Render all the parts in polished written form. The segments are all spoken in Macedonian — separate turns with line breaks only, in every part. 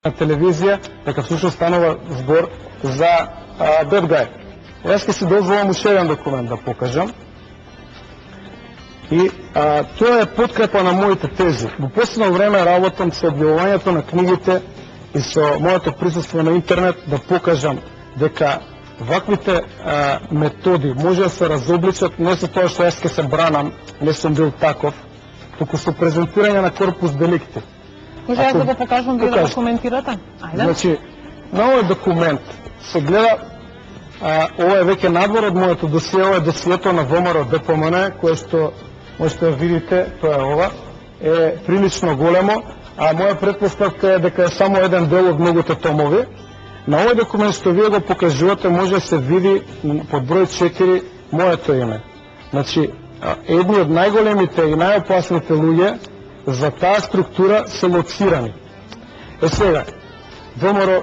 на телевизија, дека всушност станува збор за Bad Guy. Јас ќе си дозволам уште еден документ да покажам. И тоа е подкрепа на моите тези. Во последно време работам со објавувањето на книгите и со моето присуство на интернет да покажам дека ваквите методи може да се разобличат не со тоа што јас ќе се бранам, не сум бил таков, туку со презентирање на корпус деликти.
Може јас да го покажам, вие да го коментирате? Ајде.
Значи, на овој документ се гледа, ова е веќе надвор од моето досие, ова е досието на ВМРО ДПМН, кое што можете да видите, тоа е ова, е прилично големо, а моја претпоставка е дека е само еден дел од многуте томови. На овој документ што вие го покажувате може да се види под број 4 моето име. Значи, едни од најголемите и најопасните луѓе за таа структура се лоцирани. Сега, ВМРО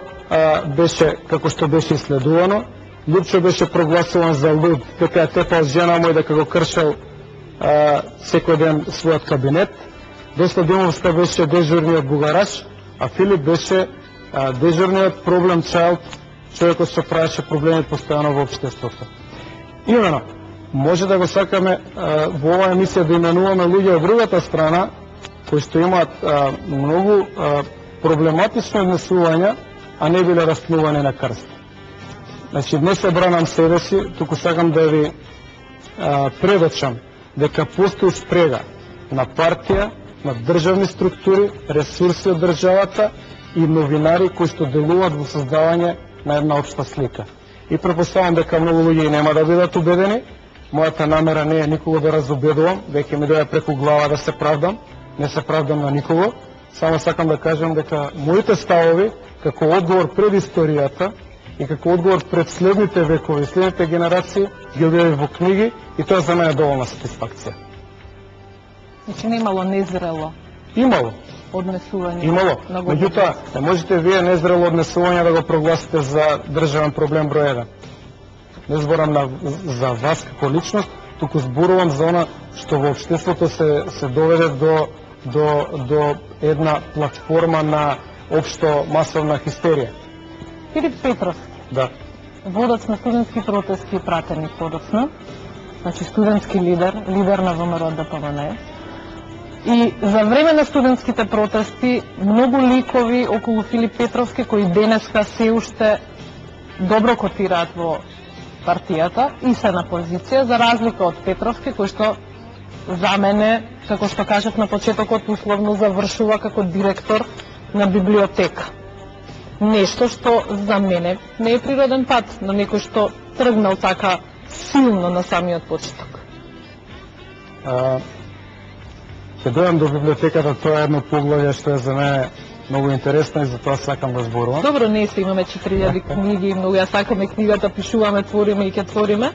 беше, како што беше исследувано, Лупчо беше прогласуван за луд, дека е тепал жена му и дека го кршел секој ден својот кабинет. Доста Демовска беше дежурниот бугараш, а Филип беше дежурниот проблем чайлд, човекот што правеше проблеми постојано во општеството. Имено, може да го сакаме во оваа емисија да именуваме луѓе од другата страна, кои што имаат многу проблематично однесувања, а не биле расплувани на крст. Значи, не се бранам себе си, туку сакам да ви предочам дека постои спрега на партија, на државни структури, ресурси од државата и новинари кои што делуваат во создавање на една општа слика. И претпоставам дека многу луѓе нема да бидат убедени. Мојата намера не е никого да разубедувам, веќе ми доја преку глава да се правдам. Не се правдам на никого, само сакам да кажам дека моите ставови, како одговор пред историјата и како одговор пред следните векови, следните генерации, ги објавив во книги и тоа за мене е доволна сатисфакција.
Значи немало незрело
Имало.
однесување.
Имало. Меѓутоа, не можете вие незрело однесување да го прогласите за државен проблем број 1. Не зборам за вас како личност, туку зборувам за она што во општеството се доведе до една платформа на општо масовна хистерија.
Филип Петровски.
Да.
Водач на студентски протести и пратеник подоцна, значи студентски лидер на ВМРО ДПМН. И за време на студентските протести многу ликови околу Филип Петровски кои денеска се уште добро котираат во партијата и се на позиција, за разлика од Петровски, кој што за мене, како што кажав на почетокот, условно завршува како директор на библиотека. Нешто што за мене не е природен пат на некој што тргнал така силно на самиот почеток.
Ќе дојдам до библиотеката, тоа е едно поглавје што е за мене многу интересно и затоа сакам да зборувам.
Добро, не се имаме 4000 книги, многу ја сакаме книгата, пишуваме, твориме и ќе твориме.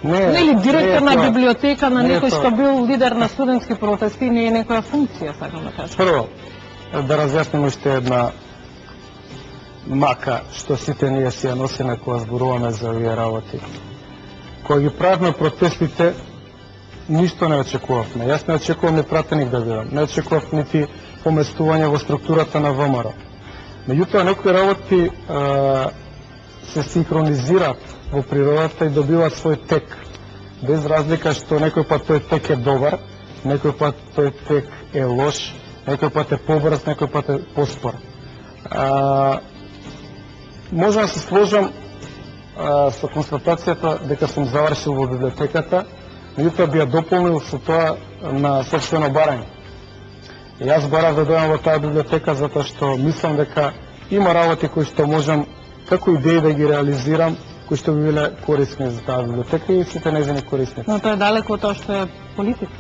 Нели директор на библиотека на некој што бил лидер на студентски протести не е некоја функција, сакам да кажам.
Прво, да разјасним уште една мака што сите ние си ја носиме кога зборуваме за овие работи. Кога ги правевме протестите, ништо не очекувавме. Јас не очекувам ни пратеник да бидам, не очекував нити поместување во структурата на ВМРО. Меѓутоа, некои работи се синхронизираат во природата и добиваат свој тек. Без разлика што некој пат тој тек е добар, некој пат тој тек е лош, некој пат е побрз, некој пат е поспор. Можам да се сложам со констатацијата дека сум завршил во библиотеката, меѓутоа би ја дополнил со тоа на собствено барање. Јас барав да дојдам во таа библиотека затоа што мислам дека има работи кои што можам како идеи да ги реализирам, кои што би биле корисни за таа библиотека и сите нејзини корисници.
Но тоа е далеко од тоа што е политика.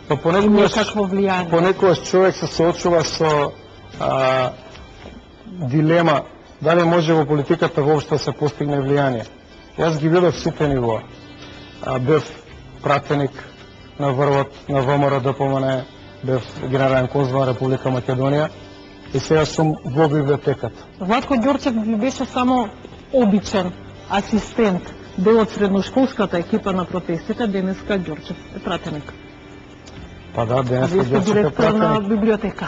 Па понекогаш човек се соочува со дилема дали може во политиката воопшто да се постигне влијание. Јас ги видов сите нивоа. Бев пратеник на врвот на ВМРО ДПМН, бев генерален конзул на Република Македонија и сега сум во библиотеката.
Владко Ѓорчев ви беше само обичен асистент, дел од средношколската екипа на протестите, денеска Ѓорчев е пратеник.
Па да, денеска
Ѓорчев е
директор
на библиотека.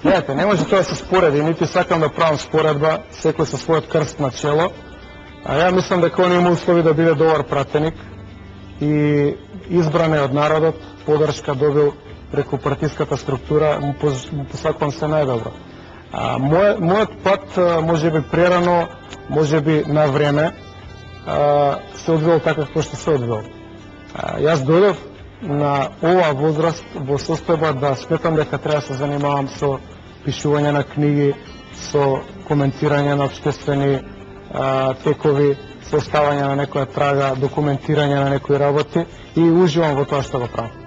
Гледате, не може тоа да се спореди, нити сакам да правам споредба, секој со својот крст на чело, а ја мислам дека он има услови да биде добар пратеник и избран е од народот, подршка добил преку партиската структура, му посакувам се најдобро. Мојот пат може би прерано, може би на време, се одвил така како што се одвил. Јас дојдов на оваа возраст во состојба да сметам дека треба да се занимавам со пишување на книги, со коментирање на општествени текови, со оставање на некоја трага, документирање на некои работи и уживам во тоа што го правам.